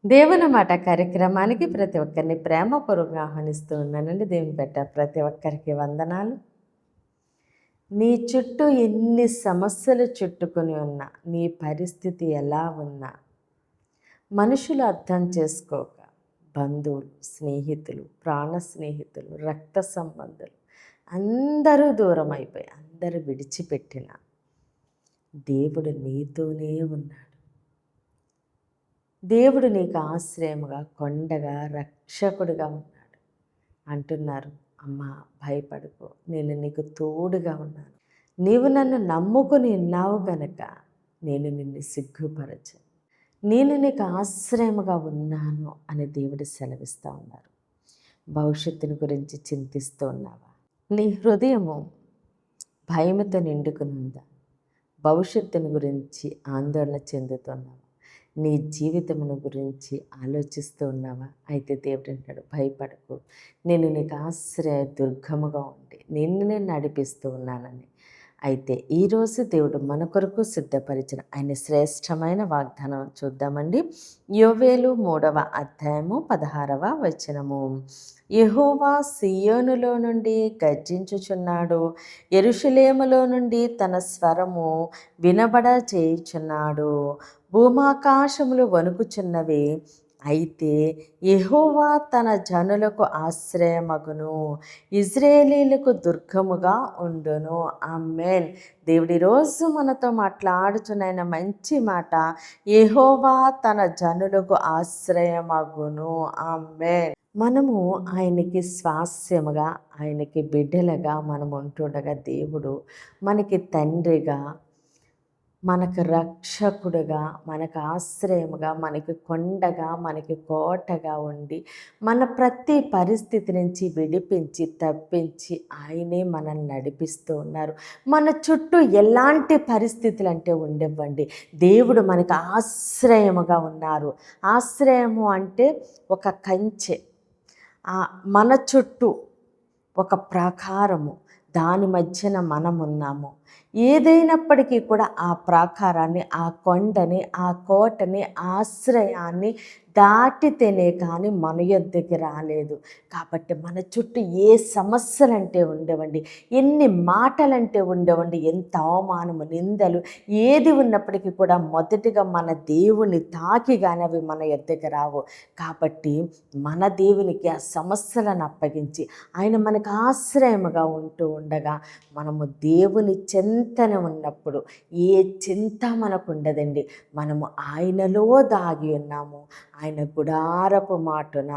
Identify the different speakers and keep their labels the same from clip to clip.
Speaker 1: దేవుని మాట కార్యక్రమానికి ప్రతి ఒక్కరిని ప్రేమపూర్వకంగా ఆహ్వానిస్తూ ఉన్నానండి. దేవుని పెట్ట ప్రతి ఒక్కరికి వందనాలు. నీ చుట్టూ ఎన్ని సమస్యలు చుట్టుకొని ఉన్నా, నీ పరిస్థితి ఎలా ఉన్నా, మనుషులు అర్థం చేసుకోక, బంధువులు, స్నేహితులు, ప్రాణ స్నేహితులు, రక్త సంబంధులు అందరూ దూరం అయిపోయి, అందరూ విడిచిపెట్టిన దేవుడు నీతోనే ఉన్నాడు. దేవుడు నీకు ఆశ్రయముగా, కొండగా, రక్షకుడిగా ఉన్నాడు. అంటున్నారు, అమ్మా భయపడుకో, నేను నీకు తోడుగా ఉన్నాను. నీవు నన్ను నమ్ముకుని ఉన్నావు గనక నేను నిన్ను సిగ్గుపరచను. నేను నీకు ఆశ్రయముగా ఉన్నాను అని దేవుడు సెలవిస్తూ ఉన్నారు. భవిష్యత్తుని గురించి చింతిస్తూ ఉన్నావా? నీ హృదయము భయముతో నిండుకునుందా? భవిష్యత్తుని గురించి ఆందోళన చెందుతున్నావా? నీ జీవితమును గురించి ఆలోచిస్తూ ఉన్నావా? అయితే దేవుడు అంటాడు, భయపడకు, నేను నీకు ఆశ్రయ దుర్గముగా ఉండి నిన్ను నడిపిస్తూ ఉన్నానని. అయితే ఈరోజు దేవుడు మన కొరకు సిద్ధపరిచిన ఆయన శ్రేష్టమైన వాగ్దానం చూద్దామండి. యోవేలు 3వ అధ్యాయము 16వ వచనము. యెహోవా సియోనులో నుండి గర్జించుచున్నాడు, యెరూషలేములో నుండి తన స్వరము వినబడ చేయుచున్నాడు. భూమాకాశములు వణుకుచున్నవి, అయితే యెహోవా తన జనులకు ఆశ్రయమగును, ఇజ్రాయేలీలకు దుర్గముగా ఉండును. ఆమేన్. దేవుడి రోజు మనతో మాట్లాడుచున్న మంచి మాట, యెహోవా తన జనులకు ఆశ్రయమగును. ఆమేన్. మనము ఆయనకి స్వాస్యముగా, ఆయనకి బిడ్డలుగా మనం ఉంటుండగా, దేవుడు మనకి తండ్రిగా, మనకు రక్షకుడుగా, మనకు ఆశ్రయముగా, మనకి కొండగా, మనకి కోటగా ఉండి మన ప్రతి పరిస్థితి నుంచి విడిపించి తప్పించి ఆయనే మనల్ని నడిపిస్తూ ఉన్నారు. మన చుట్టూ ఎలాంటి పరిస్థితులు అంటే ఉండేవ్వండి, దేవుడు మనకు ఆశ్రయముగా ఉన్నారు. ఆశ్రయము అంటే ఒక కంచె, మన చుట్టూ ఒక ప్రాకారము, దాని మధ్యన మనం ఉన్నాము. ఏదైనప్పటికీ కూడా ఆ ప్రాకారాన్ని, ఆ కొండని, ఆ కోటని, ఆశ్రయాన్ని దాటితేనే కానీ మన యొద్దకి రాలేదు. కాబట్టి మన చుట్టూ ఏ సమస్యలంటే ఉండవండి, ఎన్ని మాటలంటే ఉండవండి, ఎంత అవమానము, నిందలు ఏది ఉన్నప్పటికీ కూడా మొదటిగా మన దేవుని తాకి కానీ అవి మన యొద్దకి రావు. కాబట్టి మన దేవునికి ఆ సమస్యలను అప్పగించి ఆయన మనకు ఆశ్రయముగా ఉంటూ ఉండగా, మనము దేవుని చింతన ఉన్నప్పుడు ఏ చింత మనకు ఉండదండి. మనము ఆయనలో దాగి ఉన్నాము, ఆయన గుడారపు మాటున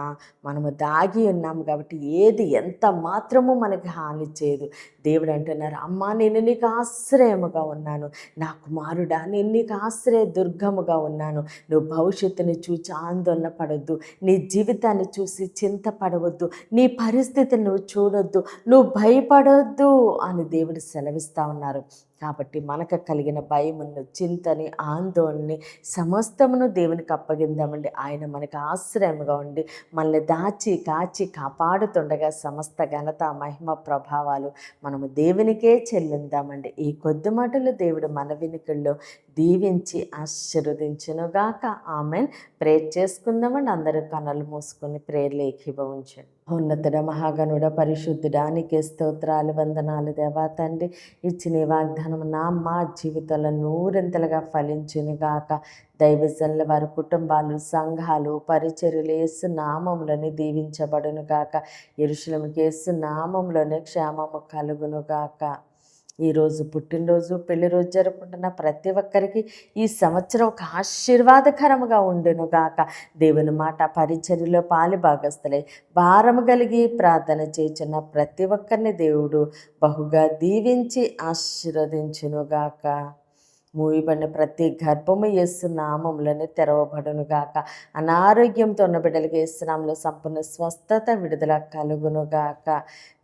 Speaker 1: మనము దాగి ఉన్నాము. కాబట్టి ఏది ఎంత మాత్రము మనకి హాని చేయదు. దేవుడు అంటున్నారు, అమ్మా నేను నీకు ఆశ్రయముగా ఉన్నాను, నా కుమారుడా నేను నీకు ఆశ్రయ దుర్గముగా ఉన్నాను. నువ్వు భవిష్యత్తుని చూసి ఆందోళన పడొద్దు, నీ జీవితాన్ని చూసి చింతపడవద్దు, నీ పరిస్థితిని నువ్వు చూడొద్దు, నువ్వు భయపడొద్దు అని దేవుడు సెలవిస్తూ ఉన్నారు. కాబట్టి మనకు కలిగిన భయమును, చింతని, ఆందోళనని సమస్తమును దేవునికి అప్పగిందామండి. ఆయన మనకు ఆశ్రయముగా ఉండి మనల్ని దాచి కాచి కాపాడుతుండగా సమస్త ఘనత, మహిమ, ప్రభావాలు మనము దేవునికే చెల్లిందామండి. ఈ కొద్ది మాటలు దేవుడు మన వినికిల్లో దీవించి ఆశీర్వదించునుగాక. ఆమెన్. ప్రేర్ చేసుకుందామండి. అందరూ కన్నులు మూసుకొని ప్రేర్లు ఏకీభవించండి. ఉన్నతుడ, మహాగణుడ, పరిశుద్ధుడా, నీకే స్తోత్రాలు, వందనాలు దేవా తండ్రి. ఇచ్చిన వాగ్దానం మా జీవితంలో నూరింతలుగా ఫలించునుగాక. దైవజనుల వారి కుటుంబాలు, సంఘాలు, పరిచర్యలు యేసు నామములోనే దీవించబడునుగాక. యెరూషలేముకి యేసు నామములోనే క్షేమము కలుగునుగాక. ఈరోజు పుట్టినరోజు, పెళ్లి రోజు జరుపుకుంటున్న ప్రతి ఒక్కరికి ఈ సంవత్సరం ఒక ఆశీర్వాదకరముగా ఉండునుగాక. దేవుని మాట పరిచర్యలో పాలి భాగస్థులై భారము కలిగి ప్రార్థన చేయుచున్న ప్రతి ఒక్కరిని దేవుడు బహుగా దీవించి ఆశీర్వదించునుగాక. మూయబడిన ప్రతి గర్భము యేసు నామములోనే తెరవబడునుగాక. అనారోగ్యంతో ఉన్న బిడ్డలకి యేసు నామములో సంపూర్ణ స్వస్థత, విడుదల కలుగునుగాక.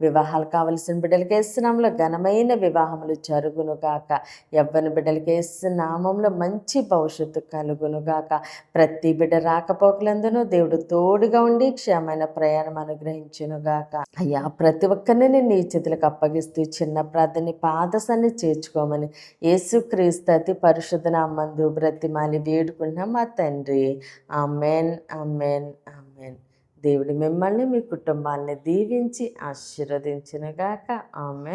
Speaker 1: వివాహాలు కావలసిన బిడ్డలకి యేసు నామములో ఘనమైన వివాహములు జరుగునుగాక. యవ్వన బిడ్డలకి యేసు నామములో మంచి భవిష్యత్తు కలుగునుగాక. ప్రతి బిడ్డ రాకపోకలందునూ దేవుడు తోడుగా ఉండి క్షేమైన ప్రయాణం అనుగ్రహించునుగాక. అయ్యా, ప్రతి ఒక్కరిని నీ చేతులకు అప్పగిస్తూ చిన్న ప్రార్థన పాదసాన్ని చేర్చుకోమని యేసుక్రీస్తు అతి పరిశుద్ధ నామందు బ్రతిమాలి వేడుకున్నాం మా తండ్రి. Amen, amen, amen. దేవుడు మిమ్మల్ని మీ కుటుంబాన్ని దీవించి ఆశీర్వదించునుగాక. ఆమెన్.